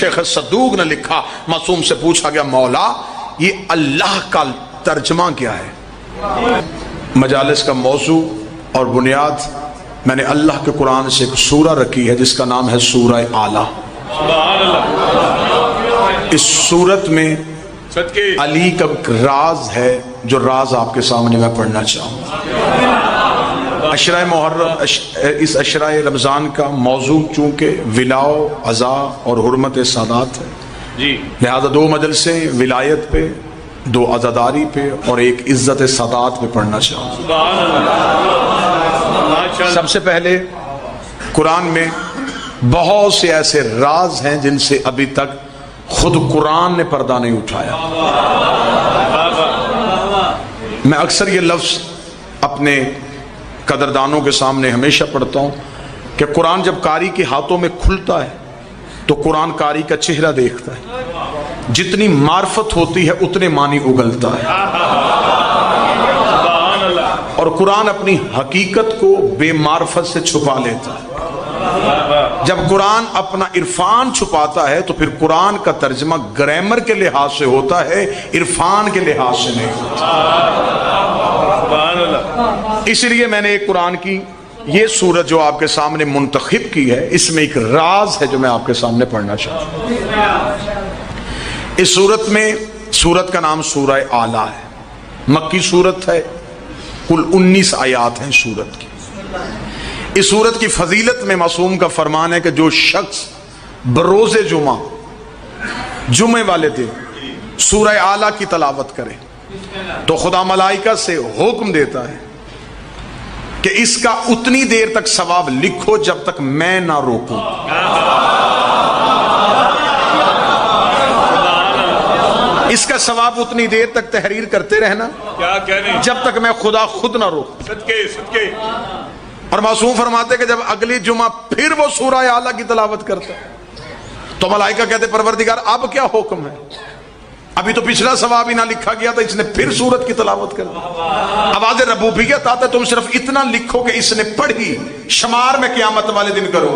شیخ صدوق نے لکھا، معصوم سے پوچھا گیا مولا یہ اللہ کا ترجمہ کیا ہے؟ مجالس کا موضوع اور بنیاد میں نے اللہ کے قرآن سے ایک سورہ رکھی ہے جس کا نام ہے سورہ اعلیٰ۔ اس سورت میں علی کا راز ہے جو راز آپ کے سامنے میں پڑھنا چاہوں۔ عشرہ محرم، اس عشرہ رمضان کا موضوع چونکہ ولاء عزا اور حرمت سادات ہے، لہذا دو مجلسیں ولایت پہ، دو عزاداری پہ اور ایک عزت سادات پہ پڑھنا چاہوں۔ سب سے پہلے قرآن میں بہت سے ایسے راز ہیں جن سے ابھی تک خود قرآن نے پردہ نہیں اٹھایا۔ میں اکثر یہ لفظ اپنے قدردانوں کے سامنے ہمیشہ پڑھتا ہوں کہ قرآن جب قاری کے ہاتھوں میں کھلتا ہے تو قرآن قاری کا چہرہ دیکھتا ہے، جتنی معرفت ہوتی ہے اتنے معنی اگلتا ہے، اور قرآن اپنی حقیقت کو بے معرفت سے چھپا لیتا ہے۔ جب قرآن اپنا عرفان چھپاتا ہے تو پھر قرآن کا ترجمہ گرامر کے لحاظ سے ہوتا ہے، عرفان کے لحاظ سے نہیں ہوتا۔ اس لیے میں نے ایک قرآن کی یہ سورت جو آپ کے سامنے منتخب کی ہے، اس میں ایک راز ہے جو میں آپ کے سامنے پڑھنا چاہتا ہوں۔ اس سورت میں، سورت کا نام سورہ اعلیٰ ہے، مکی سورت ہے، کل 19 آیات ہیں سورت کی۔ اس سورت کی فضیلت میں معصوم کا فرمان ہے کہ جو شخص بروز جمعہ، جمعے والے دن سورہ اعلیٰ کی تلاوت کرے تو خدا ملائکہ سے حکم دیتا ہے کہ اس کا اتنی دیر تک ثواب لکھو جب تک میں نہ روکوں۔ اس کا ثواب اتنی دیر تک تحریر کرتے رہنا جب تک میں خدا خود نہ روکوں۔ صدقے اور معصوم فرماتے کہ جب اگلی جمعہ پھر وہ سورہ اعلیٰ کی تلاوت کرتا ہے تو ملائکہ کہتے پروردگار اب کیا حکم ہے؟ ابھی تو پچھلا ثواب ہی نہ لکھا گیا تھا، اس نے پھر سورت کی تلاوت کر دی۔ آواز ربوبیت آتا ہے تم صرف اتنا لکھو کہ اس نے پڑھی، شمار میں قیامت والے دن کرو۔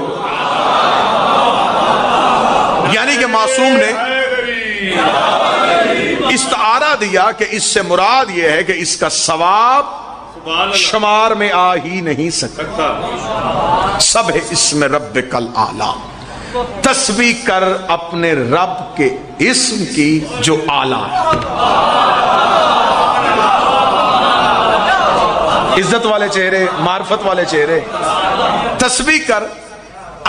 یعنی کہ معصوم نے استعارہ دیا کہ اس سے مراد یہ ہے کہ اس کا ثواب شمار میں آ ہی نہیں سکتا۔ سب ہے اسم ربک الاعلیٰ، تسبیح کر اپنے رب کے اسم کی جو اعلیٰ ہے۔ عزت والے چہرے، معرفت والے چہرے، تسبیح کر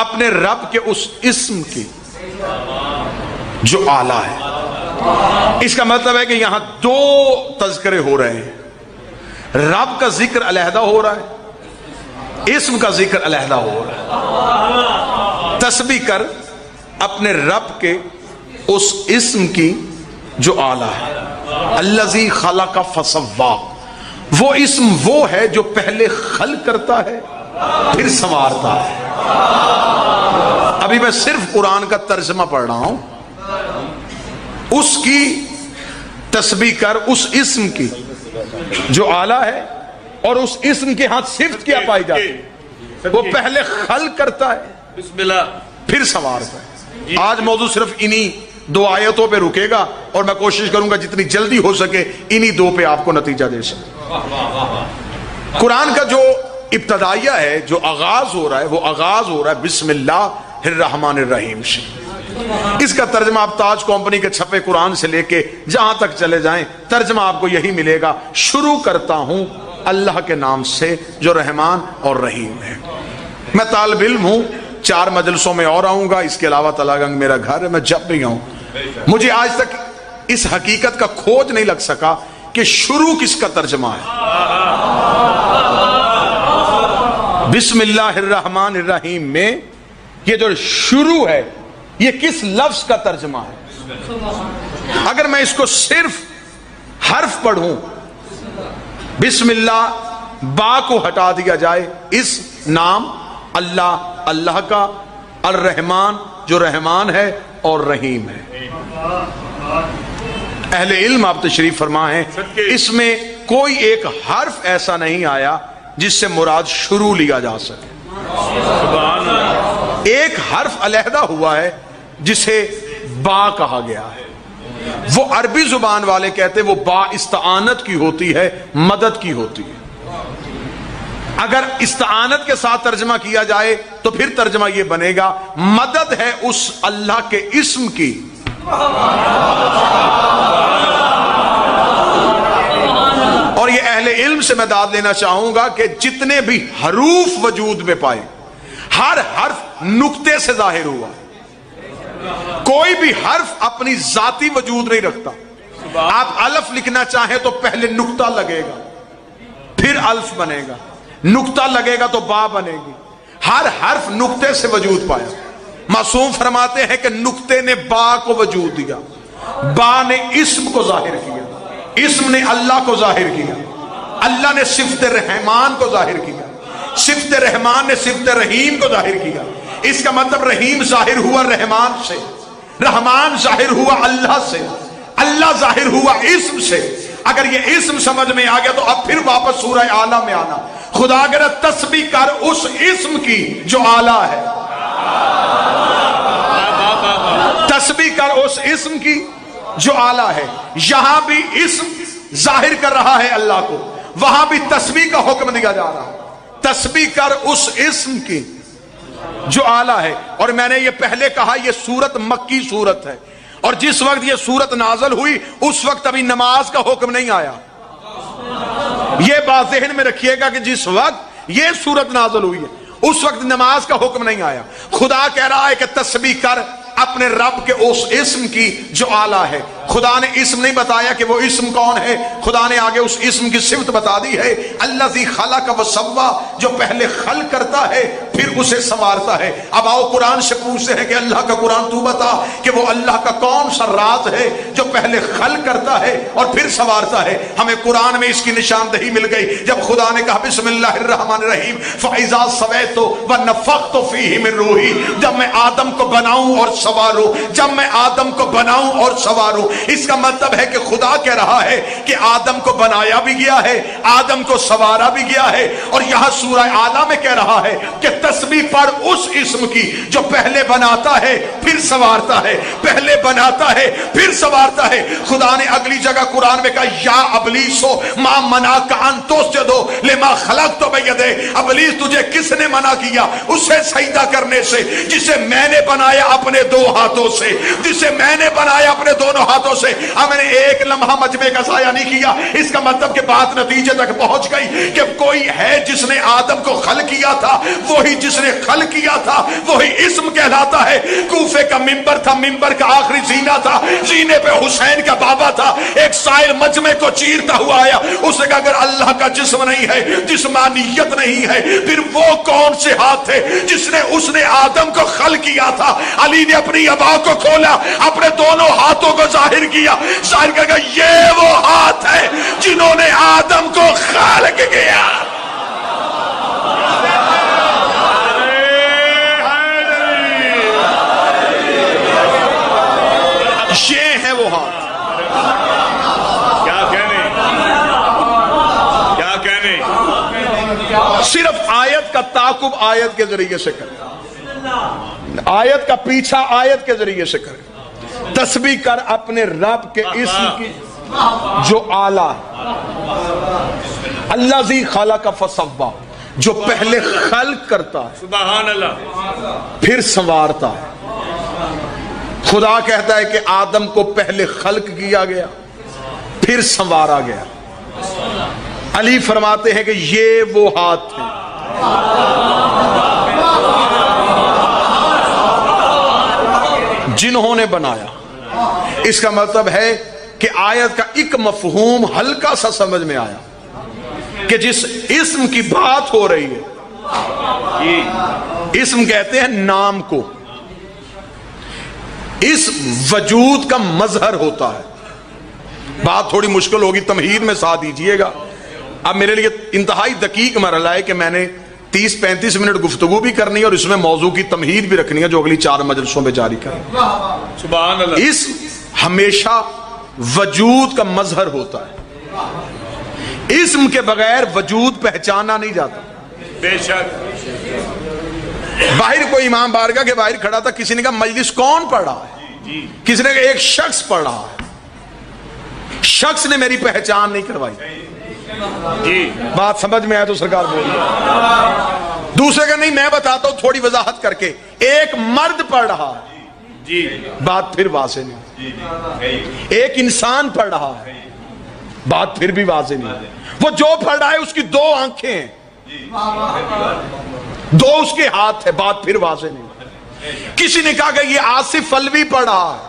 اپنے رب کے اس اسم کی جو اعلیٰ ہے۔ اس کا مطلب ہے کہ یہاں دو تذکرے ہو رہے ہیں، رب کا ذکر علیحدہ ہو رہا ہے، اسم کا ذکر علیحدہ ہو رہا ہے۔ تسبیح کر اپنے رب کے اس اسم کی جو اعلیٰ ہے۔ الذی خلق فسوی، وہ اسم وہ ہے جو پہلے خلق کرتا ہے پھر سنوارتا ہے۔ ابھی میں صرف قرآن کا ترجمہ پڑھ رہا ہوں، اس کی تسبیح کر اس اسم کی جو اعلیٰ ہے، اور اس اسم کے ہاتھ صفت کیا پائی جاتی ہے؟ وہ پہلے خلق کرتا ہے بسم اللہ پھر سنوارتا ہے۔ آج موضوع صرف انہی دو آیتوں پہ رکے گا اور میں کوشش کروں گا جتنی جلدی ہو سکے انہی دو پہ آپ کو نتیجہ دے سکے۔ قرآن کا جو ابتدائیہ ہے، جو آغاز ہو رہا ہے، وہ آغاز ہو رہا ہے بسم اللہ الرحمن الرحیم سے۔ اس کا ترجمہ آپ تاج کمپنی کے چھپے قرآن سے لے کے جہاں تک چلے جائیں ترجمہ آپ کو یہی ملے گا، شروع کرتا ہوں اللہ کے نام سے جو رحمان اور رحیم ہے۔ میں طالب علم ہوں، 4 مجلسوں میں اور آؤں گا، اس کے علاوہ تلاگنگ میرا گھر ہے، میں جب بھی آؤں مجھے آج تک اس حقیقت کا کھوج نہیں لگ سکا کہ شروع کس کا ترجمہ ہے۔ بسم اللہ الرحمن الرحیم میں یہ جو شروع ہے یہ کس لفظ کا ترجمہ ہے؟ اگر میں اس کو صرف حرف پڑھوں، بسم اللہ، با کو ہٹا دیا جائے، اس نام اللہ، اللہ کا، الرحمن جو رحمان ہے اور رحیم ہے۔ اہل علم آپ تشریف فرما ہیں، اس میں کوئی ایک حرف ایسا نہیں آیا جس سے مراد شروع لیا جا سکے۔ ایک حرف علیحدہ ہوا ہے جسے با کہا گیا ہے. وہ عربی زبان والے کہتے وہ با استعانت کی ہوتی ہے، مدد کی ہوتی ہے. اگر استعانت کے ساتھ ترجمہ کیا جائے تو پھر ترجمہ یہ بنے گا مدد ہے اس اللہ کے اسم کی اور یہ اہل علم سے میں داد لینا چاہوں گا کہ جتنے بھی حروف وجود میں پائے ہر حرف نقطے سے ظاہر ہوا. کوئی بھی حرف اپنی ذاتی وجود نہیں رکھتا. آپ الف لکھنا چاہیں تو پہلے نقطہ لگے گا پھر الف بنے گا، نقطہ لگے گا تو با بنے گی. ہر حرف نقطے سے وجود پایا. معصوم فرماتے ہیں کہ نقطے نے با کو وجود دیا، با نے اسم کو ظاہر کیا، اسم نے اللہ کو ظاہر کیا، اللہ نے صفت رحمان کو ظاہر کیا، صفت رحمان نے صفت رحیم کو ظاہر کیا. اس کا مطلب رحیم ظاہر ہوا رحمان سے، رحمان ظاہر ہوا اللہ سے، اللہ ظاہر ہوا اسم سے. اگر یہ اسم سمجھ میں آ گیا تو اب پھر واپس سورہ اعلیٰ میں آنا. خدا اگر تسبیح کر اس اسم کی جو اعلیٰ ہے، تسبیح کر اس اسم کی جو اعلیٰ ہے. یہاں بھی اسم ظاہر کر رہا ہے اللہ کو، وہاں بھی تسبیح کا حکم دیا جا رہا ہے. تسبیح کر اس اسم کی جو اعلیٰ ہے. اور میں نے یہ پہلے کہا یہ سورت مکی سورت ہے، اور جس وقت یہ سورت نازل ہوئی اس وقت ابھی نماز کا حکم نہیں آیا. یہ بات ذہن میں رکھیے گا کہ جس وقت یہ سورت نازل ہوئی ہے اس وقت نماز کا حکم نہیں آیا. خدا کہہ رہا ہے کہ تسبیح کر اپنے رب کے اس اسم کی جو اعلیٰ ہے. خدا نے اسم نہیں بتایا کہ وہ اسم کون ہے، خدا نے آگے اس اسم کی صفت بتا دی ہے. الذی خلق وسوی، جو پہلے خلق کرتا ہے پھر اسے سنوارتا ہے. اب آؤ قرآن سے پوچھتے ہیں کہ اللہ کا قرآن تو بتا کہ وہ اللہ کا کون سا راز ہے جو پہلے خلق کرتا ہے اور پھر سنوارتا ہے. ہمیں قرآن میں اس کی نشاندہی مل گئی جب خدا نے کہا بسم اللہ الرحمن الرحیم فاذا سویت ونفخت فیہ من روحی، جب میں آدم کو بناؤں اور سواروں، جب میں آدم کو بناؤں اور سواروں. اس کا مطلب ہے کہ خدا کہہ رہا ہے کہ آدم کو بنایا بھی گیا ہے، آدم کو سوارا بھی گیا ہے. اور یہاں سورہ اعلیٰ میں کہہ رہا ہے کہ تسبیح پڑھ اس اسم کی جو پہلے بناتا ہے پھر سوارتا ہے، پہلے بناتا ہے پھر سوارتا ہے. خدا نے اگلی جگہ قرآن میں کہا یا ابلیسو ما منعک ان تسجد لما خلقت بیدی، ابلیس تجھے کس نے منع کیا اسے سجدہ کرنے سے جسے میں نے بنایا اپنے دو ہاتھوں سے، جسے میں نے بنایا اپنے دونوں ہاتھوں سے. ہم نے ایک لمحہ مجمع کا ضائع نہیں کیا. اس کا مطلب کہ بات نتیجے تک پہنچ گئی کہ کوئی ہے جس نے آدم کو خلق کیا تھا، وہی جس نے خلق کیا تھا وہی اسم کہلاتا ہے. کوفے کا منبر تھا، منبر کا آخری زینہ تھا، زینے پہ حسین کا بابا تھا. ایک سائل مجمع کو چیرتا ہوا آیا، اس نے کہا اگر اللہ کا جسم نہیں ہے، جسمانیت نہیں ہے، پھر وہ کون سے ہاتھ تھے جس نے اس نے آدم کو خلق کیا تھا. علی نے اپنی ابا کو کھولا، اپنے دونوں ہاتھوں کو ظاہر کیا، ظاہر کر کہ یہ وہ ہاتھ ہے جنہوں نے آدم کو خلق کیا. یہ ہے وہ ہاتھ. کیا کہنے، کیا کہنے. صرف آیت کا تعاقب آیت کے ذریعے سے کریں، آیت کا پیچھا آیت کے ذریعے سے کریں. تسبیح کر اپنے رب کے اسم کی جو اعلیٰ ہے. الذی خلق فسوی، جو پہلے خلق کرتا ہے سبحان اللہ پھر سنوارتا ہے. خدا کہتا ہے کہ آدم کو پہلے خلق کیا گیا پھر سنوارا گیا. علی فرماتے ہیں کہ یہ وہ ہاتھ تھے جنہوں نے بنایا. اس کا مطلب ہے کہ آیت کا ایک مفہوم ہلکا سا سمجھ میں آیا کہ جس اسم کی بات ہو رہی ہے، اسم کہتے ہیں نام کو، اس وجود کا مظہر ہوتا ہے. بات تھوڑی مشکل ہوگی، تمہید میں ساتھ دیجئے گا. اب میرے لیے انتہائی دقیق مرحلہ ہے کہ میں نے 30-35 منٹ گفتگو بھی کرنی ہے اور اس میں موضوع کی تمہید بھی رکھنی ہے جو اگلی 4 مجلسوں میں جاری کریں. سبحان اللہ. اس ہمیشہ وجود کا مظہر ہوتا ہے. اسم کے بغیر وجود پہچانا نہیں جاتا. بے شک. باہر کوئی امام بارگاہ کے باہر کھڑا تھا، کسی نے کہا مجلس کون پڑھ رہا ہے؟ کسی نے ایک شخص پڑھ رہا ہے، شخص نے میری پہچان نہیں کروائی، بات سمجھ میں آئے تو سرکار بولیے۔ دوسرے کا نہیں، میں بتاتا ہوں تھوڑی وضاحت کر کے، ایک مرد پڑھ رہا ہے، بات پھر واضح نہیں۔ ایک انسان پڑھ رہا ہے، بات پھر بھی واضح نہیں۔ وہ جو پڑھ رہا ہے اس کی دو آنکھیں ہیں، دو اس کے ہاتھ ہے، بات پھر واضح نہیں۔ کسی نے کہا کہ یہ آصف الوی پڑھ رہا ہے،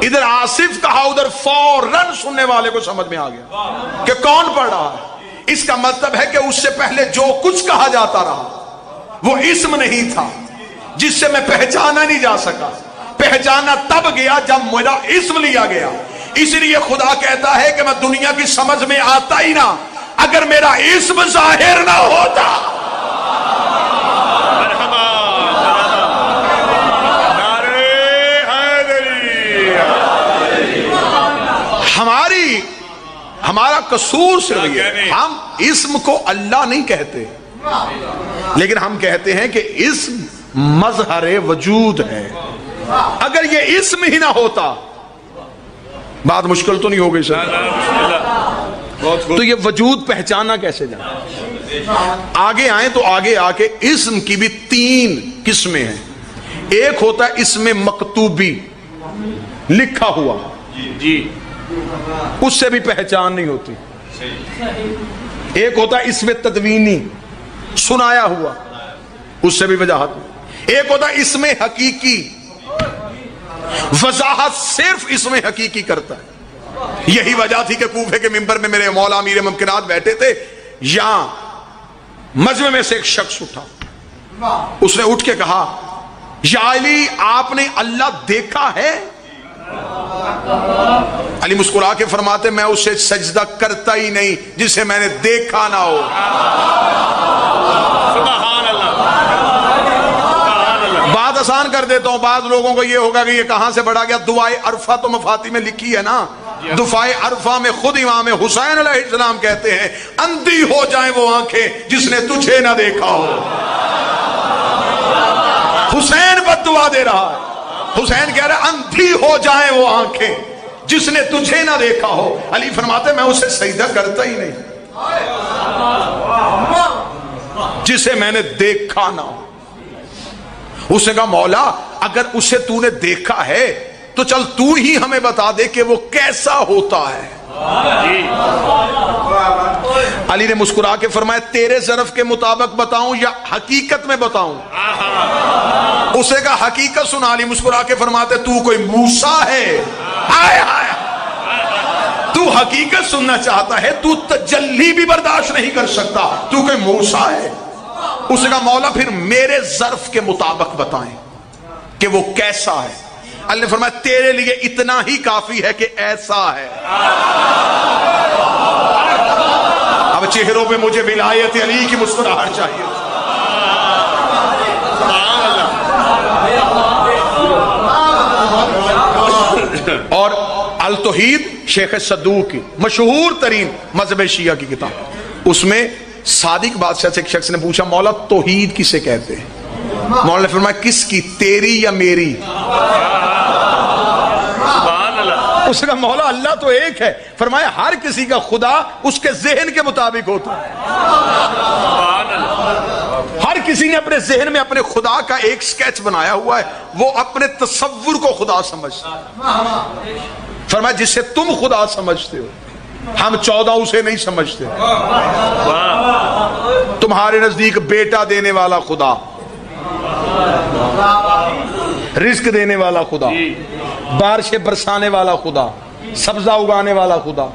ادھر آصف کہا ادھر فوراً سننے والے کو سمجھ میں آ گیا کہ کون پڑھ رہا ہے۔ اس کا مطلب ہے کہ اس سے پہلے جو کچھ کہا جاتا رہا وہ اسم نہیں تھا جس سے میں پہچانا نہیں جا سکا، پہچانا تب گیا جب میرا اسم لیا گیا۔ اس لیے خدا کہتا ہے کہ میں دنیا کی سمجھ میں آتا ہی نہ اگر میرا اسم ظاہر نہ ہوتا۔ ہمارا قصور صرف یہ ہے، ہم اسم کو اللہ نہیں کہتے، لیکن ہم کہتے ہیں کہ اسم مظہر وجود ہے۔ اگر یہ اسم ہی نہ ہوتا بات مشکل تو نہیں ہو گئی سر؟ تو یہ وجود پہچانا کیسے جانا؟ آگے آئیں تو آگے آ کے اسم کی بھی 3 قسمیں ہیں۔ ایک ہوتا ہے اسم مکتوبی، لکھا ہوا، اس سے بھی پہچان نہیں ہوتی۔ ایک ہوتا ہے اسم تدوینی، سنایا ہوا، اس سے بھی وضاحت نہیں۔ ایک ہوتا ہے اسم حقیقی، وضاحت صرف اسم حقیقی کرتا ہے۔ یہی وجہ تھی کہ کوفے کے منبر میں میرے مولا امیر ممکنات بیٹھے تھے، یہاں مجمع میں سے ایک شخص اٹھا، اس نے اٹھ کے کہا یا علی آپ نے اللہ دیکھا ہے؟ علی مسکرا کے فرماتے میں اسے سجدہ کرتا ہی نہیں جسے میں نے دیکھا نہ ہو۔ سبحان اللہ، بات آسان کر دیتا ہوں، بعض لوگوں کو یہ ہوگا کہ یہ کہاں سے بڑھا گیا۔ دعائے عرفہ تو مفاتی میں لکھی ہے نا، دعائے عرفہ میں خود امام حسین علیہ السلام کہتے ہیں اندھی ہو جائیں وہ آنکھیں جس نے تجھے نہ دیکھا ہو۔ حسین بد دعا دے رہا ہے، حسین کہہ رہا ہے اندھی ہو جائیں وہ آنکھیں جس نے تجھے نہ دیکھا ہو۔ علی فرماتے میں اسے سجدہ کرتا ہی نہیں جسے میں نے دیکھا نہ ہو۔ اس نے کہا مولا اگر اسے تو نے دیکھا ہے تو چل تو ہی ہمیں بتا دے کہ وہ کیسا ہوتا ہے۔ علی نے مسکرا کے فرمایا تیرے ظرف کے مطابق بتاؤں یا حقیقت میں بتاؤں؟ اسے کہا حقیقت سنا۔ علی مسکرا کے فرماتے تو کوئی موسیٰ ہے؟ ہائے ہائے، تو حقیقت سننا چاہتا ہے، تو تجلی بھی برداشت نہیں کر سکتا، تو کوئی موسیٰ ہے؟ اسے کہا مولا پھر میرے ظرف کے مطابق بتائیں کہ وہ کیسا ہے۔ اللہ نے فرمایا تیرے لیے اتنا ہی کافی ہے کہ ایسا ہے۔ اب چہروں پہ مجھے ولایت علی کی مسکراہٹ چاہیے۔ اور التوحید شیخ صدوق کی مشہور ترین مذہب شیعہ کی کتاب، اس میں صادق بادشاہ سے ایک شخص نے پوچھا مولا توحید کسے کہتے ہیں؟ مولا نے فرمایا کس کی، تیری یا میری؟ اس کا مولا اللہ تو ایک ہے۔ فرمایا ہر کسی کا خدا اس کے ذہن کے مطابق ہوتا ہے۔ ہر کسی نے اپنے ذہن میں اپنے خدا کا ایک سکیچ بنایا ہوا ہے، وہ اپنے تصور کو خدا سمجھتا ہے۔ فرمایا جسے تم خدا سمجھتے ہو ہم 14 اسے نہیں سمجھتے۔ تمہارے نزدیک بیٹا دینے والا خدا، رزق دینے والا خدا، بارشیں برسانے والا خدا، سبزہ اگانے والا خدا،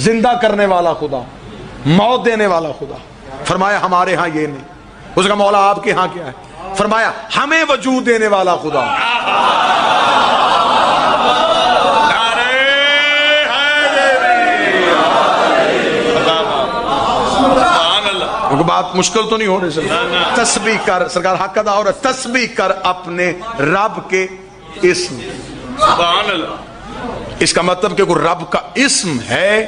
زندہ کرنے والا خدا، موت دینے والا خدا۔ فرمایا ہمارے ہاں یہ نہیں۔ اس کا مولا آپ کے ہاں کیا ہے؟ فرمایا ہمیں وجود دینے والا خدا۔ بات مشکل تو نہیں ہو رہی سر؟ تسبیح کر، سرکار حق ادا ہو رہا ہے، تسبیح کر اپنے رب کے اسم۔ سبحان اللہ۔ اس کا مطلب کہ کوئی رب کا اسم ہے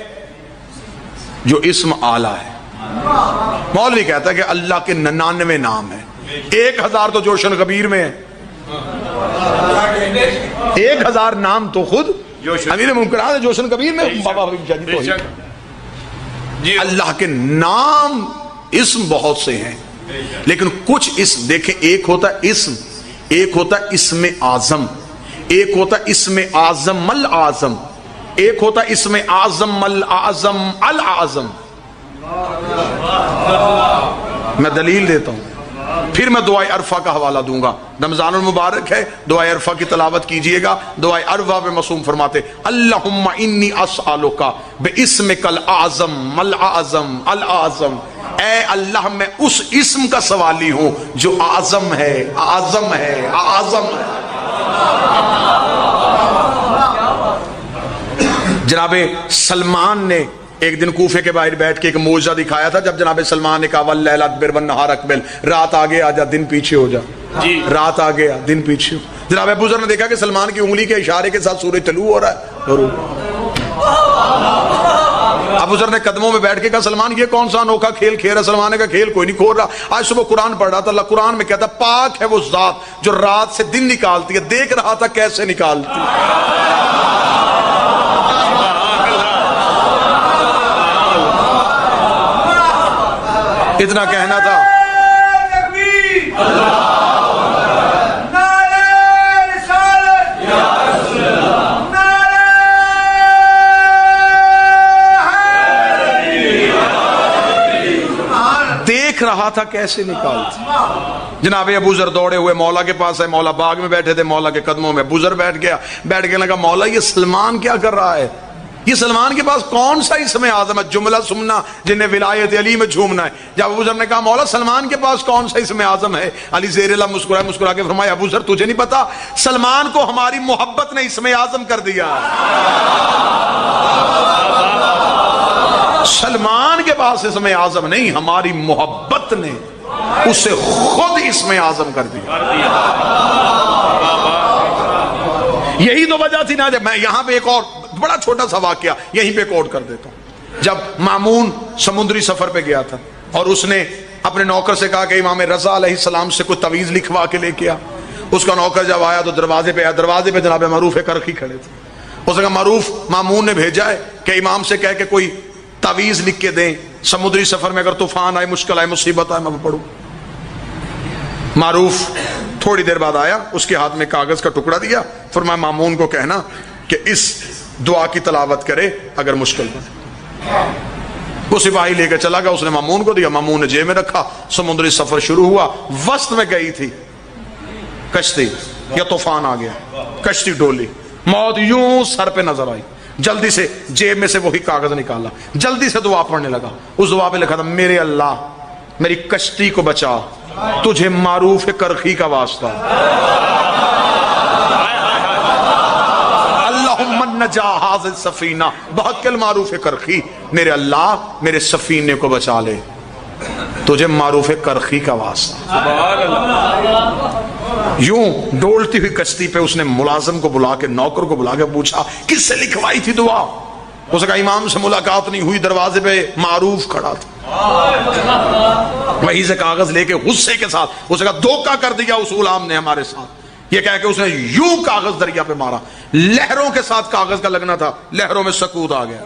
جو اسم اعلیٰ ہے۔ مولوی کہتا ہے کہ اللہ کے 99 نام ہیں، 1000 تو جوشن غبیر میں ہے، 1000 نام تو خود امیر منکرات جوشن کبیر میں بابا حبیب شاہ جی تو جی اللہ کے نام اسم بہت سے ہیں، لیکن کچھ اسم دیکھیں، ایک ہوتا ہے اسم، ایک ہوتا ہے اسم اعظم، ایک ہوتا ہے اسم اعظم الاعظم، ایک ہوتا ہے اسم اعظم الاعظم الاعظم۔ میں دلیل دیتا ہوں، پھر میں دعائے عرفہ کا حوالہ دوں گا۔ رمضان المبارک ہے، دعائے عرفہ کی تلاوت کیجئے گا۔ دعائے عرفہ پہ معصوم فرماتے اللہم انی اسألک باسمک الاعظم الاعظم الاعظم، اے اللہ میں اس اسم کا سوالی ہوں جو اعظم ہے، اعظم ہے، اعظم ہے۔ جناب سلمان نے ایک دن کوفے کے باہر بیٹھ کے ایک معجزہ دکھایا تھا، جب جناب سلمان نے کہا واللیل ادبر والنہار اقبل، رات آگے آ جا دن پیچھے ہو جا، جی رات آگے آ دن پیچھے ہو۔ جناب ابو ذر نے دیکھا کہ سلمان کی انگلی کے اشارے کے ساتھ سورج طلوع ہو رہا ہے، ابو ذر نے قدموں میں بیٹھ کے کہا سلمان یہ کون سا انوکھا کھیل کھیل رہا ہے؟ سلمان نے کہا کھیل کوئی نہیں کھول رہا، آج صبح قرآن پڑھ رہا تھا، اللہ قرآن میں کہتا پاک ہے وہ ذات جو رات سے دن نکالتی ہے، دیکھ رہا تھا کیسے نکالتی ہے۔ اتنا کہنا تھا۔ دیکھ رہا تھا کیسے نکالتی۔ جناب ابو ذر دوڑے ہوئے مولا کے پاس ہے، مولا باغ میں بیٹھے تھے، مولا کے قدموں میں ابو ذر بیٹھ کے لگا مولا یہ سلمان کیا کر رہا ہے؟ یہ سلمان کے پاس کون سا اسم اعظم ہے؟ جملہ سننا جنہیں ولایت علی میں جھومنا ہے۔ جب ابو ذر نے کہا مولا سلمان کے پاس کون سا اسم اعظم ہے؟ علی زیر اللہ مسکرا کے فرمایا ابو ذر تجھے نہیں پتا، سلمان کو ہماری محبت نے اسم اعظم کر دیا۔ سلمان کے پاس اسم اعظم نہیں، ہماری محبت نے اسے خود اسم اعظم کر دیا۔ یہی تو وجہ تھی نا۔ جب میں یہاں پہ ایک اور بڑا چھوٹا سا واقعہ یہیں پہ کوٹ کر دیتا ہوں۔ جب مامون سمندری سفر پہ گیا تھا اور اس نے اپنے نوکر سے کہا کہ امام رضا علیہ السلام سے کوئی تعویذ لکھوا کے لے کے آ، اس کا نوکر جب آیا تو دروازے پہ آیا، دروازے پہ جناب معروف کرخی کھڑے تھے۔ اس نے کہا معروف مامون نے بھیجا ہے کہ امام سے کہہ کہ کوئی تعویذ لکھ کے دیں، سمندری سفر میں اگر طوفان آئے، مشکل آئے، مصیبت آئے، میں وہ پڑھوں۔ معروف تھوڑی دیر بعد آیا، اس کے ہاتھ میں کاغذ کا ٹکڑا دیا، فرمایا مامون کو کہنا کہ اس دعا کی تلاوت کرے اگر مشکل بنے۔ وہ سپاہی لے کے چلا گیا، اس نے مامون کو دیا، مامون نے جیب میں رکھا۔ سمندری سفر شروع ہوا، وسط میں گئی تھی کشتی، یا طوفان آ گیا، کشتی ڈولی، موت یوں سر پہ نظر آئی، جلدی سے جیب میں سے وہی کاغذ نکالا، جلدی سے دعا پڑھنے لگا۔ اس دعا پہ لکھا تھا میرے اللہ میری کشتی کو بچا، تجھے معروف کرخی کا واسطہ، اللہم نجا حاضر سفینہ بحق المعروف کرخی، میرے اللہ میرے سفینے کو بچا لے، تجھے معروف کرخی کا واسطہ۔ یوں ڈولتی ہوئی کشتی پہ اس نے ملازم کو بلا کے، نوکر کو بلا کے پوچھا کس سے لکھوائی تھی دعا؟ اس نے کہا امام سے ملاقات نہیں ہوئی، دروازے پہ معروف کھڑا تھا، وہیں سے کاغذ لے کے غصے کے ساتھ اس نے کہا دھوکہ کر دیا اس غلام نے ہمارے ساتھ، یہ کہہ کے اس نے یوں کاغذ دریا پہ مارا، لہروں کے ساتھ کاغذ کا لگنا تھا، لہروں میں سکوت آ گیا،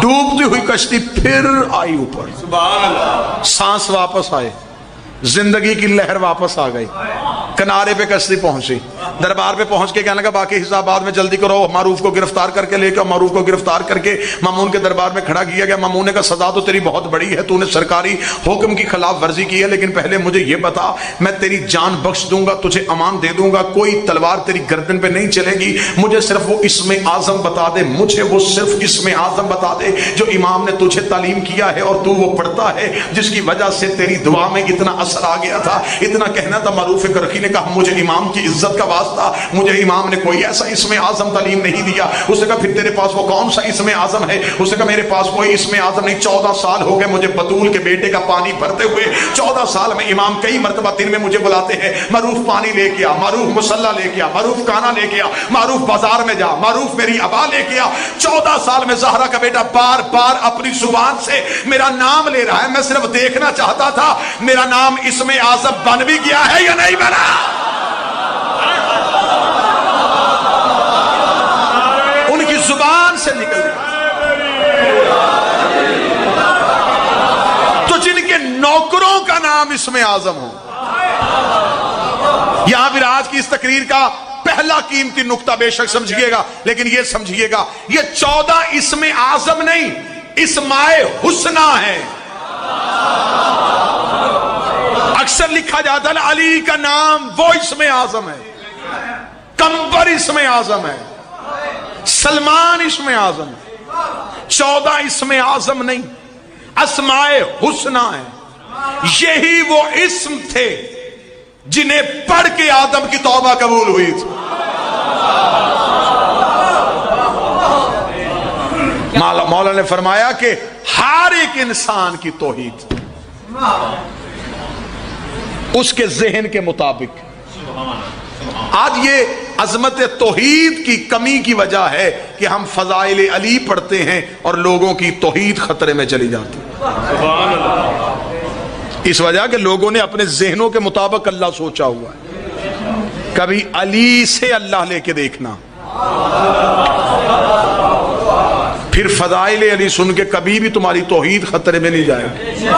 ڈوبتی ہوئی کشتی پھر آئی اوپر، سانس واپس آئے، زندگی کی لہر واپس آ گئی، کنارے پہ کشتی پہنچی، دربار پہ پہنچ کے کہنے لگا باقی حساب بعد میں جلدی کرو، معروف کو گرفتار کر کے لے کے، معروف کو گرفتار کر کے مامون کے دربار میں کھڑا کیا گیا۔ مامون نے کہا سزا تو تیری بہت بڑی ہے، تو نے سرکاری حکم کی خلاف ورزی کی ہے، لیکن پہلے مجھے یہ بتا، میں تیری جان بخش دوں گا، تجھے امان دے دوں گا، کوئی تلوار تیری گردن پہ نہیں چلے گی، مجھے صرف وہ اسم اعظم بتا دے، مجھے وہ صرف اسم اعظم بتا دے جو امام نے تجھے تعلیم کیا ہے اور تو وہ پڑھتا ہے، جس کی وجہ سے تیری دعا میں اتنا اثر آ گیا تھا۔ اتنا کہنا تھا، معروف کرخی نے کہا مجھے امام کی عزت کا واسطہ پاس تھا، مجھے امام نے کوئی ایسا اسم اعظم تعلیم نہیں دیا۔ اس نے کہا پھر تیرے پاس وہ کون سا اسم اعظم ہے؟ اس نے کہا میرے پاس کوئی اسم اعظم نہیں، 14 سال ہو گئے مجھے بطول کے بیٹے کا پانی بھرتے ہوئے، 14 سال میں امام کئی مرتبہ دن میں مجھے بلاتے ہیں، معروف پانی لے کے آ، معروف مصلی لے کے آ، معروف کھانا لے کے آ، معروف بازار میں جا، معروف میری ابا لے کے آ۔ 14 سال میں زہرا کا بیٹا بار بار اپنی زبان سے میرا نام لے رہا ہے، میں صرف دیکھنا چاہتا تھا میرا نام اسم اعظم بن بھی گیا ہے یا نہیں بنا۔ ان کی زبان سے نکل گیا۔ تو جن کے نوکروں کا نام اسم اعظم ہو، یہاں پھر آج کی اس تقریر کا پہلا قیمتی نقطہ بے شک سمجھیے گا، لیکن یہ سمجھیے گا یہ 14 اسم اعظم نہیں، اسمائے حسنہ ہے۔ اکثر لکھا جاتا ہے علی کا نام وہ اسم اعظم ہے، کمبر اسم اعظم ہے، سلمان اسم اعظم ہے۔ 14 اسم اعظم نہیں، اسمائے حسنہ ہے۔ یہی وہ اسم تھے جنہیں پڑھ کے آدم کی توبہ قبول ہوئی تھی۔ مولا نے فرمایا کہ ہر ایک انسان کی توحید اس کے ذہن کے مطابق۔ آج یہ عظمت توحید کی کمی کی وجہ ہے کہ ہم فضائل علی پڑھتے ہیں اور لوگوں کی توحید خطرے میں چلی جاتی ہے، اس وجہ کہ لوگوں نے اپنے ذہنوں کے مطابق اللہ سوچا ہوا ہے۔ کبھی علی سے اللہ لے کے دیکھنا، پھر فضائل علی سن کے کبھی بھی تمہاری توحید خطرے میں نہیں جائے گی۔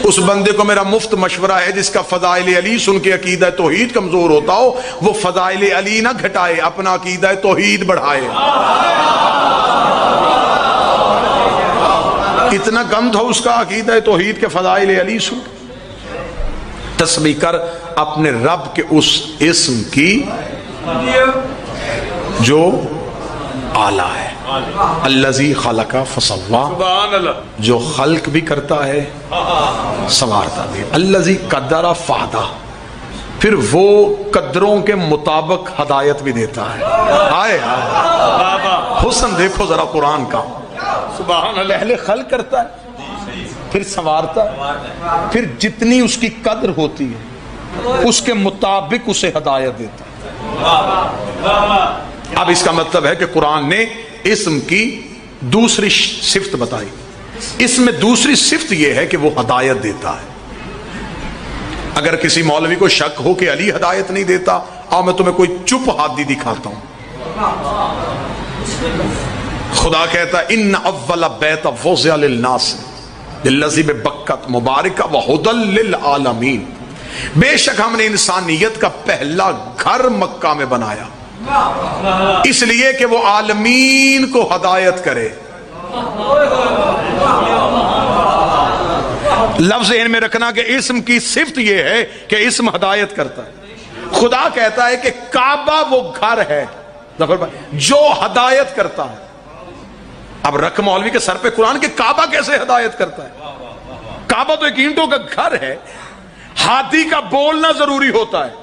اس بندے کو میرا مفت مشورہ ہے جس کا فضائل علی سن کے عقیدہ توحید کمزور ہوتا ہو، وہ فضائل علی نہ گھٹائے، اپنا عقیدہ توحید بڑھائے۔ اتنا کم تھا اس کا عقیدہ توحید کے فضائل علی سن۔ تسبیح کر اپنے رب کے اس اسم کی جو اعلیٰ ہے، الذی خلق فسوا، جو خلق بھی کرتا ہے سنوارتا بھی، الذی قدر فہدی، پھر وہ قدروں کے مطابق ہدایت بھی دیتا ہے۔ آئے حسن دیکھو ذرا قرآن کا، پہلے خلق کرتا ہے پھر سنوارتا ہے، پھر جتنی اس کی قدر ہوتی ہے اس کے مطابق اسے ہدایت دیتا ہے۔ اب اس کا مطلب ہے کہ قرآن نے اسم کی دوسری صفت بتائی۔ اس میں دوسری صفت یہ ہے کہ وہ ہدایت دیتا ہے۔ اگر کسی مولوی کو شک ہو کہ علی ہدایت نہیں دیتا، آؤ میں تمہیں کوئی چپ ہادی دکھاتا ہوں۔ خدا کہتا ہے ان اول بیت وضع للناس للذی ببکۃ مبارکہ وہدی للعالمین، بے شک ہم نے انسانیت کا پہلا گھر مکہ میں بنایا اس لیے کہ وہ عالمین کو ہدایت کرے۔ لفظ ذہن میں رکھنا کہ اسم کی صفت یہ ہے کہ اسم ہدایت کرتا ہے۔ خدا کہتا ہے کہ کعبہ وہ گھر ہے جو ہدایت کرتا ہے۔ اب رکھ مولوی کے سر پہ قرآن کہ کعبہ کیسے ہدایت کرتا ہے؟ کعبہ تو ایک اینٹوں کا گھر ہے، ہاتھی کا بولنا ضروری ہوتا ہے۔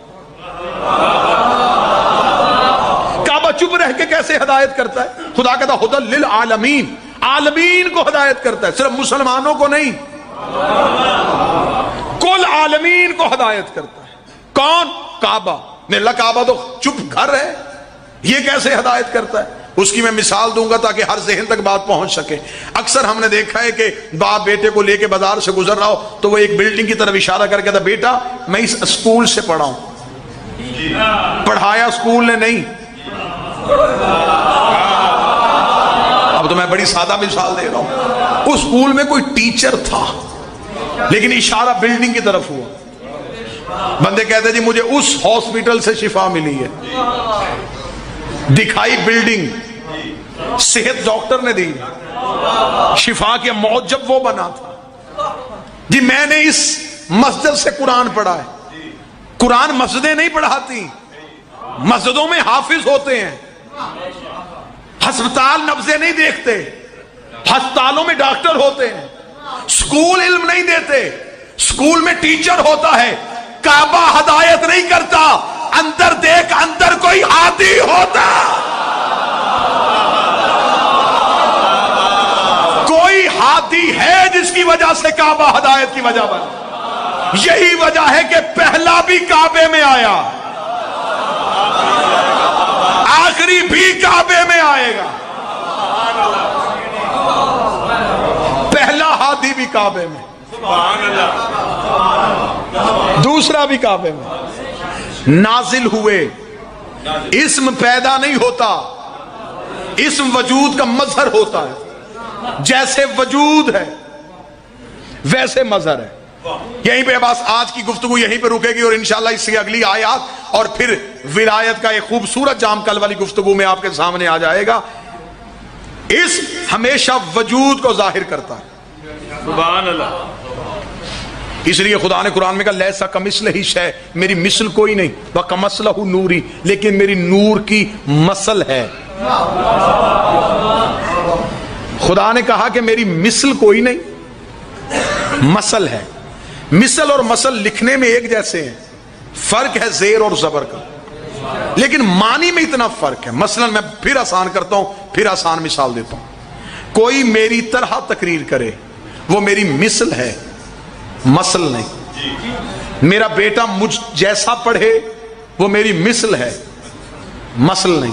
کعبہ چپ رہ کے کیسے ہدایت کرتا ہے؟ خدا کہتا ہے ہدی للعالمین، عالمین کو ہدایت کرتا ہے، صرف مسلمانوں کو نہیں، کل عالمین کو ہدایت کرتا ہے۔ کون؟ کعبہ۔ اللہ کعبہ تو چپ گھر ہے، یہ کیسے ہدایت کرتا ہے؟ اس کی میں مثال دوں گا تاکہ ہر ذہن تک بات پہنچ سکے۔ اکثر ہم نے دیکھا ہے کہ باپ بیٹے کو لے کے بازار سے گزر رہا ہو تو وہ ایک بلڈنگ کی طرف اشارہ کر کے کہتا بیٹا میں اس اسکول سے پڑھا ہوں، پڑھایا اسکول نے نہیں۔ اب تو میں بڑی سادہ مثال دے رہا ہوں، اس اسکول میں کوئی ٹیچر تھا لیکن اشارہ بلڈنگ کی طرف ہوا۔ بندے کہتے جی مجھے اس ہاسپٹل سے شفا ملی ہے، دکھائی بلڈنگ، صحت ڈاکٹر نے دی، شفا کے موجب وہ بنا تھا۔ جی میں نے اس مسجد سے قرآن پڑھا ہے۔ قرآن مسجدیں نہیں پڑھاتی، مسجدوں میں حافظ ہوتے ہیں۔ ہسپتال نبضیں نہیں دیکھتے، ہسپتالوں میں ڈاکٹر ہوتے ہیں۔ سکول علم نہیں دیتے، سکول میں ٹیچر ہوتا ہے۔ کعبہ ہدایت نہیں کرتا، اندر دیکھ اندر کو کوئی ہادی ہوتا، کوئی ہادی ہے جس کی وجہ سے کعبہ ہدایت کی وجہ بنا، یہی وجہ ہے کہ پہلا بھی کعبے میں آیا، آخری بھی کعبے میں آئے گا، پہلا ہادی بھی کعبے میں، دوسرا بھی کعبے میں نازل ہوئے۔ اسم پیدا نہیں ہوتا، اسم وجود کا مظہر ہوتا ہے، جیسے وجود ہے ویسے مظہر ہے۔ یہیں پہ بس آج کی گفتگو یہیں پہ رکے گی، اور انشاءاللہ اس سے اگلی آیات اور پھر ولایت کا ایک خوبصورت جام کل والی گفتگو میں آپ کے سامنے آ جائے گا۔ اسم ہمیشہ وجود کو ظاہر کرتا ہے، سبحان اللہ۔ اس لیے خدا نے قرآن میں کہا لیسا کمثلہ شیء، میری مثل کوئی نہیں، وکمثلہ نوری، لیکن میری نور کی مثل ہے۔ خدا نے کہا کہ میری مثل کوئی نہیں، مثل ہے۔ مثل اور مثل لکھنے میں ایک جیسے ہیں، فرق ہے زیر اور زبر کا، لیکن معنی میں اتنا فرق ہے۔ مثلا میں پھر آسان کرتا ہوں، پھر آسان مثال دیتا ہوں۔ کوئی میری طرح تقریر کرے وہ میری مثل ہے، مثل نہیں۔ میرا بیٹا مجھ جیسا پڑھے وہ میری مثل ہے، مثل نہیں۔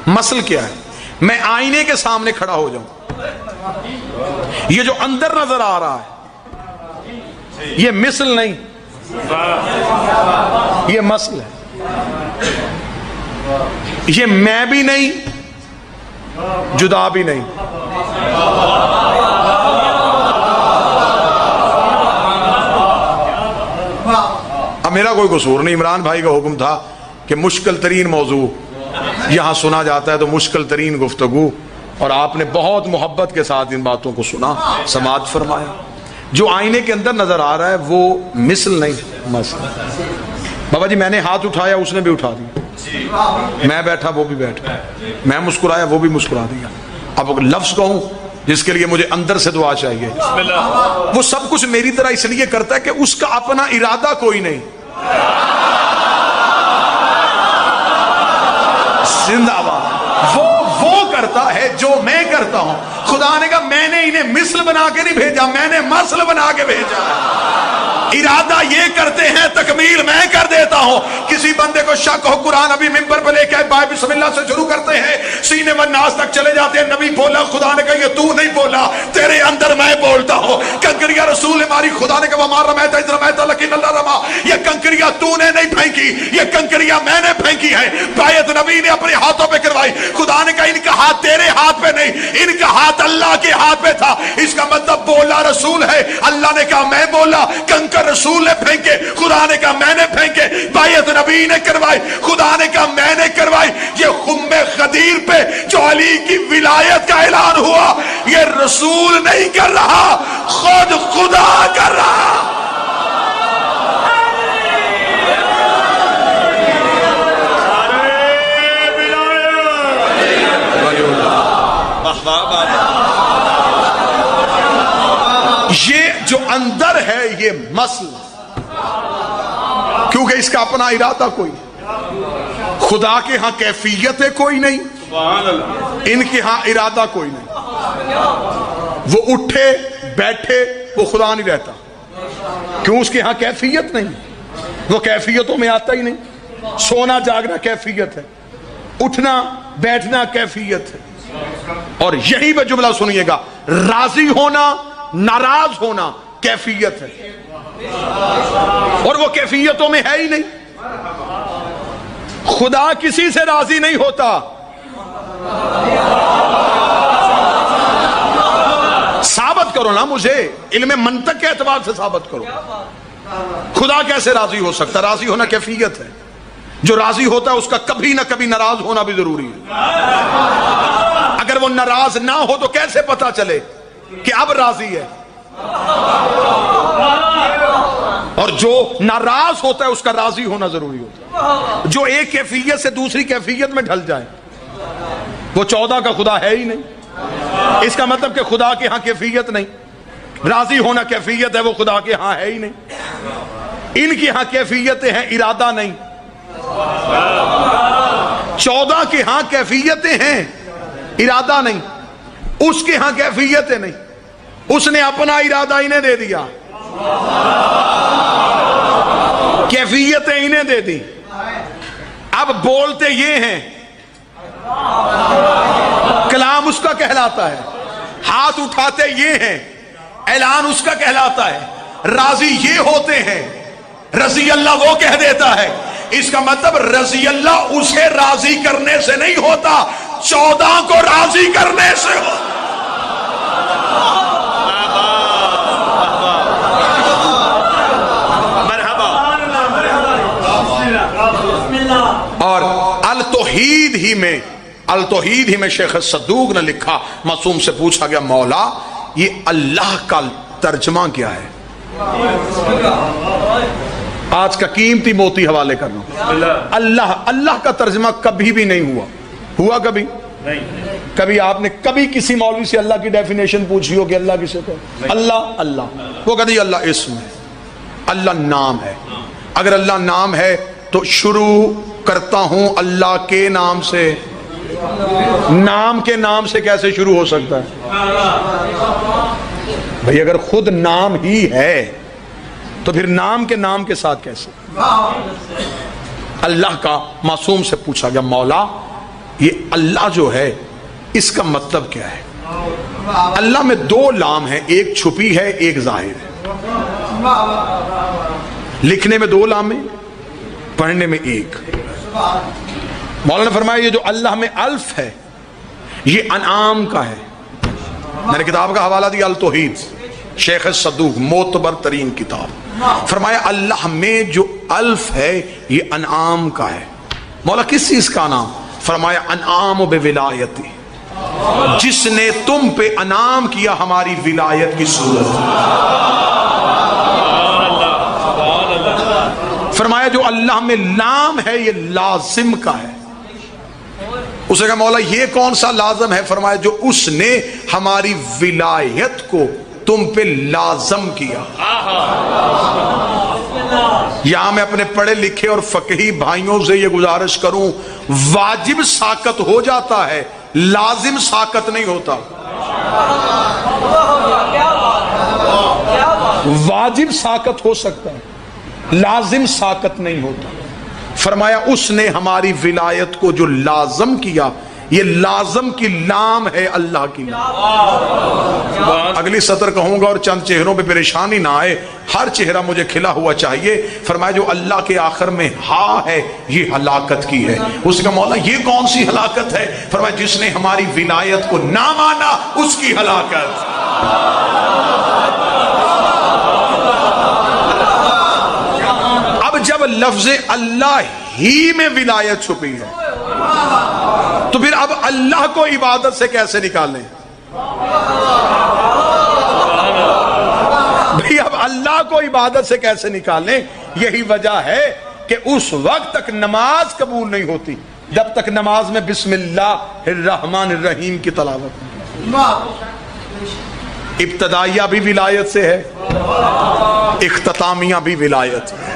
مثل کیا ہے؟ میں آئینے کے سامنے کھڑا ہو جاؤں، یہ جو اندر نظر آ رہا ہے یہ مثل نہیں، یہ مثل ہے۔ یہ میں بھی نہیں، جدا بھی نہیں۔ اب میرا کوئی قصور نہیں، عمران بھائی کا حکم تھا کہ مشکل ترین موضوع یہاں سنا جاتا ہے تو مشکل ترین گفتگو، اور آپ نے بہت محبت کے ساتھ ان باتوں کو سنا، سماعت فرمایا۔ جو آئینے کے اندر نظر آ رہا ہے وہ مثل نہیں، مثل۔ بابا جی میں نے ہاتھ اٹھایا اس نے بھی اٹھا دیا، میں بیٹھا وہ بھی بیٹھا، میں مسکرایا وہ بھی مسکرا دیا۔ اب لفظ کہوں جس کے لیے مجھے اندر سے دعا چاہیے، وہ سب کچھ میری طرح اس لیے کرتا ہے کہ اس کا اپنا ارادہ کوئی نہیں۔ زندہ باد، وہ کرتا ہے جو میں کرتا ہوں۔ خدا نے کہا میں نے انہیں مثل بنا کے نہیں بھیجا، میں نے مثل بنا کے بھیجا ہے۔ ارادہ یہ کرتے ہیں، تکمیل میں کر دیتا ہوں۔ کسی بندے کو شک ہو، قرآن ابھی ممبر پہ لے کے آئے، بسم اللہ سے شروع کرتے ہیں، سینے و ناس تک چلے جاتے ہیں، نبی بولا، خدا نے کہا یہ تو نہیں بولا، تیرے اندر میں بولتا ہوں۔ کنکریاں رسول نے ماری، خدا نے کہا وما رمیت اذ رمیت لیکن اللہ رما، یہ کنکریاں تو نے نہیں پھینکی، یہ کنکریاں میں نے پھینکی ہیں۔ بیعت نبی نے اپنے ہاتھوں پہ کروائی، خدا نے کہا ان کا ہاتھ تیرے ہاتھ پہ نہیں، ان کا ہاتھ اللہ کے ہاتھ پہ تھا۔ اس کا مطلب بولا رسول ہے، اللہ نے کہا میں بولا، کنکر رسول نے پھینکے، خدا نے کہا میں نے پھینکے، بیعت نبی نے کروائی، خدا نے کہا میں نے کروائی۔ یہ خم خدیر پہ جو علی کی ولایت کا اعلان ہوا، یہ رسول نہیں کر رہا، خود خدا کر رہا۔ یہ جو اندر ہے یہ مسل، کیونکہ اس کا اپنا ارادہ کوئی، خدا کے ہاں کیفیت کوئی نہیں، ان کے ہاں ارادہ کوئی نہیں۔ وہ اٹھے بیٹھے وہ خدا نہیں رہتا، کیوں؟ اس کے ہاں کیفیت نہیں، وہ کیفیتوں میں آتا ہی نہیں۔ سونا جاگنا کیفیت ہے، اٹھنا بیٹھنا کیفیت ہے۔ اور یہی پہ جملہ سنیے گا، راضی ہونا ناراض ہونا کیفیت ہے، اور وہ کیفیتوں میں ہے ہی نہیں۔ خدا کسی سے راضی نہیں ہوتا، ثابت کرو نا مجھے، علم منطق کے اعتبار سے ثابت کرو۔ خدا کیسے راضی ہو سکتا؟ راضی ہونا کیفیت ہے، جو راضی ہوتا ہے اس کا کبھی نہ کبھی ناراض ہونا بھی ضروری ہے۔ اگر وہ ناراض نہ ہو تو کیسے پتا چلے کہ اب راضی ہے؟ اور جو ناراض ہوتا ہے اس کا راضی ہونا ضروری ہوتا ہے۔ جو ایک کیفیت سے دوسری کیفیت میں ڈھل جائے وہ 14 کا خدا ہے ہی نہیں۔ اس کا مطلب کہ خدا کے ہاں کیفیت نہیں، راضی ہونا کیفیت ہے، وہ خدا کے ہاں ہے ہی نہیں۔ ان کی ہاں کیفیتیں ہیں، ارادہ نہیں۔ 14 کے ہاں کیفیتیں ہیں، ارادہ نہیں، اس کے ہاں کیفیتیں نہیں، اس نے اپنا ارادہ انہیں دے دیا، کیفیتیں انہیں دے دی۔ اب بولتے یہ ہیں، کلام اس کا کہلاتا ہے، ہاتھ اٹھاتے یہ ہیں، اعلان اس کا کہلاتا ہے، راضی یہ ہوتے ہیں، رضی اللہ وہ کہہ دیتا ہے۔ اس کا مطلب رضی اللہ اسے راضی کرنے سے نہیں ہوتا، 14 کو راضی کرنے سے ہوتا۔ اور التوحید ہی میں شیخ صدوق نے لکھا، معصوم سے پوچھا گیا مولا یہ اللہ کا ترجمہ کیا ہے؟ آج کا قیمتی موتی حوالے کر رہا ہوں، اللہ کا ترجمہ کبھی بھی نہیں ہوا کبھی نہیں۔ کبھی آپ نے کبھی کسی مولوی سے اللہ کی ڈیفینیشن پوچھی ہو کہ اللہ کسے کہتے؟ اللہ وہ کہتے ہیں اللہ اسم ہے، اللہ نام ہے۔ اگر اللہ نام ہے تو شروع کرتا ہوں اللہ کے نام سے، نام کے نام سے کیسے شروع ہو سکتا ہے بھئی؟ اگر خود نام ہی ہے تو پھر نام کے نام کے ساتھ کیسے؟ اللہ کا معصوم سے پوچھا گیا مولا یہ اللہ جو ہے اس کا مطلب کیا ہے؟ اللہ میں 2 لام ہیں، ایک چھپی ہے ایک ظاہر ہے۔ لکھنے میں 2 لام ہیں، پڑھنے میں 1۔ مولانا نے فرمایا یہ جو اللہ میں الف ہے یہ انعام کا ہے۔ میں نے کتاب کا حوالہ دیا التوحید، شیخ صدوق، معتبر ترین کتاب۔ فرمایا اللہ میں جو الف ہے یہ انعام کا ہے۔ مولا کس چیز کا انعام؟ فرمایا انعام بولایتی، جس نے تم پہ انعام کیا ہماری ولایت کی صورت۔ فرمایا جو اللہ میں لام ہے یہ لازم کا ہے۔ اسے کہا مولا یہ کون سا لازم ہے؟ فرمایا جو اس نے ہماری ولایت کو تم پہ لازم کیا۔ یہاں میں اپنے پڑھے لکھے اور فقہی بھائیوں سے یہ گزارش کروں، واجب ساقط ہو جاتا ہے، لازم ساقط نہیں ہوتا۔ واجب ساقط ہو سکتا ہے، لازم ساقط نہیں ہوتا۔ فرمایا اس نے ہماری ولایت کو جو لازم کیا، یہ لازم کی لام ہے اللہ کی لام۔ اگلی سطر کہوں گا اور چند چہروں پہ پریشانی نہ آئے، ہر چہرہ مجھے کھلا ہوا چاہیے۔ فرمایا جو اللہ کے آخر میں ہاں ہے یہ ہلاکت کی ہے۔ اس کا مولا یہ کون سی ہلاکت ہے؟ فرمایا جس نے ہماری ولایت کو نہ مانا اس کی ہلاکت۔ اب جب لفظ اللہ ہی میں ولایت چھپی ہے تو پھر اب اللہ کو عبادت سے کیسے نکالیں بھئی؟ اب اللہ کو عبادت سے کیسے نکالیں؟ یہی وجہ ہے کہ اس وقت تک نماز قبول نہیں ہوتی جب تک نماز میں بسم اللہ الرحمن الرحیم کی تلاوت۔ ابتدائیہ بھی ولایت سے ہے، اختتامیہ بھی ولایت ہے۔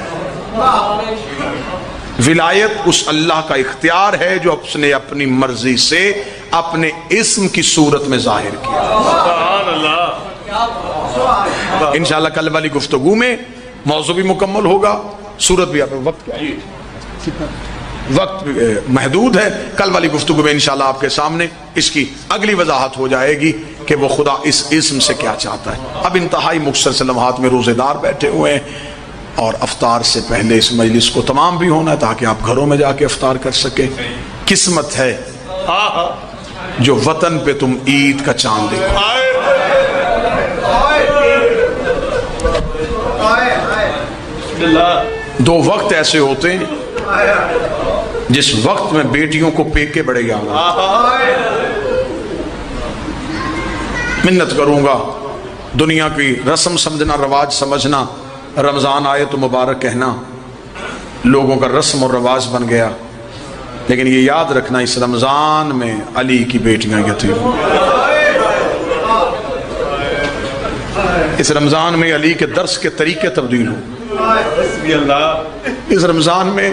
ولایت اس اللہ کا اختیار ہے جو اس نے اپنی مرضی سے اپنے اسم کی صورت میں ظاہر کیا۔ انشاءاللہ کل والی گفتگو میں موضوع بھی مکمل ہوگا، صورت بھی آپ وقت کیا ہے؟ وقت محدود ہے۔ کل والی گفتگو میں انشاءاللہ آپ کے سامنے اس کی اگلی وضاحت ہو جائے گی کہ وہ خدا اس اسم سے کیا چاہتا ہے۔ اب انتہائی مختصر سے لمحات میں روزے دار بیٹھے ہوئے ہیں اور افطار سے پہلے اس مجلس کو تمام بھی ہونا ہے تاکہ آپ گھروں میں جا کے افطار کر سکیں۔ قسمت ہے جو وطن پہ تم عید کا چاند دیکھو۔ 2 وقت ایسے ہوتے ہیں جس وقت میں بیٹیوں کو پیکے بڑے گا۔ منت کروں گا، دنیا کی رسم سمجھنا، رواج سمجھنا، رمضان آئے تو مبارک کہنا لوگوں کا رسم اور رواج بن گیا، لیکن یہ یاد رکھنا اس رمضان میں علی کی بیٹیاں یتیم، اس رمضان میں علی کے درس کے طریقے تبدیل ہوں، اس رمضان میں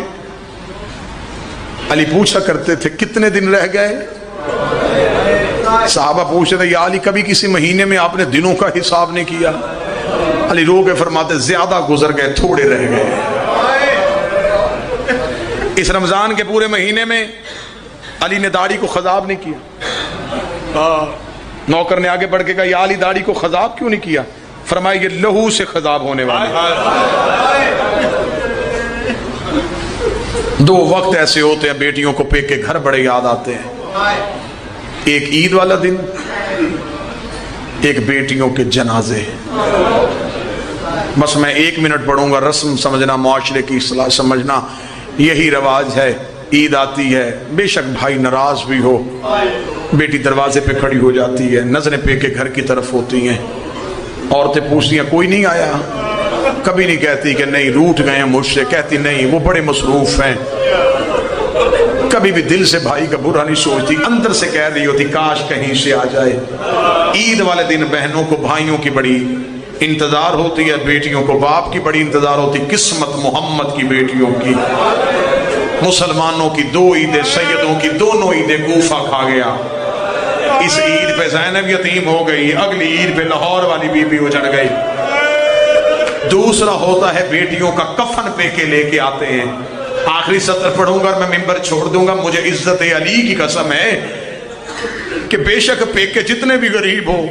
علی پوچھا کرتے تھے کتنے دن رہ گئے؟ صحابہ پوچھتے تھے یا علی کبھی کسی مہینے میں آپ نے دنوں کا حساب نہیں کیا؟ علی رو کے فرماتے زیادہ گزر گئے تھوڑے رہ گئے۔ اس رمضان کے پورے مہینے میں علی نے داڑھی کو خضاب نہیں کیا۔ نوکر نے آگے بڑھ کے کہا یا علی داڑھی کو خضاب کیوں نہیں کیا؟ فرمایا یہ لہو سے خضاب ہونے والا۔ دو وقت ایسے ہوتے ہیں بیٹیوں کو پیک کے گھر بڑے یاد آتے ہیں، ایک عید والا دن، ایک بیٹیوں کے جنازے۔ بس میں 1 منٹ پڑھوں گا، رسم سمجھنا، معاشرے کی اصلاح سمجھنا، یہی رواج ہے۔ عید آتی ہے، بے شک بھائی ناراض بھی ہو، بیٹی دروازے پہ کھڑی ہو جاتی ہے، نظریں پہ کے گھر کی طرف ہوتی ہیں، عورتیں پوچھتی ہیں کوئی نہیں آیا؟ کبھی نہیں کہتی کہ نہیں روٹھ گئے ہیں مجھ سے، کہتی نہیں وہ بڑے مصروف ہیں۔ کبھی بھی دل سے بھائی کا برا نہیں سوچتی، اندر سے کہہ رہی ہوتی کاش کہیں سے آ جائے۔ عید والے دن بہنوں کو بھائیوں کی بڑی انتظار ہوتی ہے، بیٹیوں کو باپ کی بڑی انتظار ہوتی۔ قسمت محمد کی بیٹیوں کی، مسلمانوں کی 2 عیدیں، سیدوں کی دونوں عیدیں کوفہ کھا گیا۔ اس عید پہ زینب یتیم ہو گئی، اگلی عید پہ لاہور والی بی بی اجڑ گئی۔ دوسرا ہوتا ہے بیٹیوں کا کفن پہ کے لے کے آتے ہیں۔ آخری سطر پڑھوں گا اور میں ممبر چھوڑ دوں گا، مجھے عزت علی کی قسم ہے کہ بے شک پیک کے جتنے بھی غریب ہو،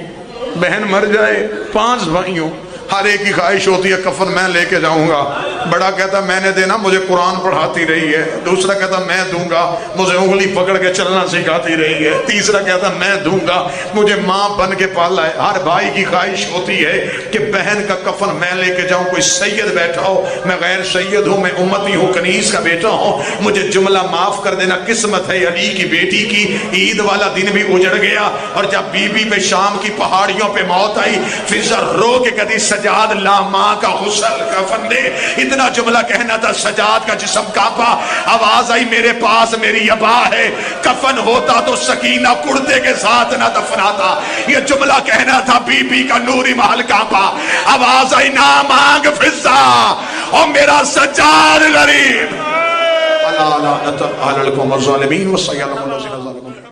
بہن مر جائے، 5 بھائیوں، ہر ایک کی خواہش ہوتی ہے کفن میں لے کے جاؤں گا۔ بڑا کہتا میں نے دینا، مجھے قرآن پڑھاتی رہی ہے۔ دوسرا کہتا میں دوں گا، مجھے انگلی پکڑ کے چلنا سکھاتی رہی ہے۔ تیسرا کہتا میں دوں گا، مجھے ماں بن کے پالا ہے۔ ہر بھائی کی خواہش ہوتی ہے کہ بہن کا کفن میں لے کے جاؤں۔ کوئی سید بیٹھا ہو، میں غیر سید ہوں، میں امتی ہوں، کنیز کا بیٹا ہوں، مجھے جملہ معاف کر دینا۔ قسمت ہے علی کی بیٹی کی، عید والا دن بھی اجڑ گیا۔ اور جب بی بی پہ شام کی پہاڑیوں پہ موت آئی، فضا رو کے کہتی سجاد لا ماں کا غسل کفن دے۔ اتنا جملہ کہنا تھا، سجاد کا جسم کانپا، آواز آئی میرے پاس میری ابا ہے، کفن ہوتا تو سکینہ کرتے کے ساتھ نہ دفناتا۔ یہ جملہ کہنا تھا، بی بی کا نوری محل کانپا، آواز آئی نہ مانگ فضا اور میرا سجاد غریب۔ اللہ لعنت علی القوم الظالمین وسیعلم الذین ظلموا۔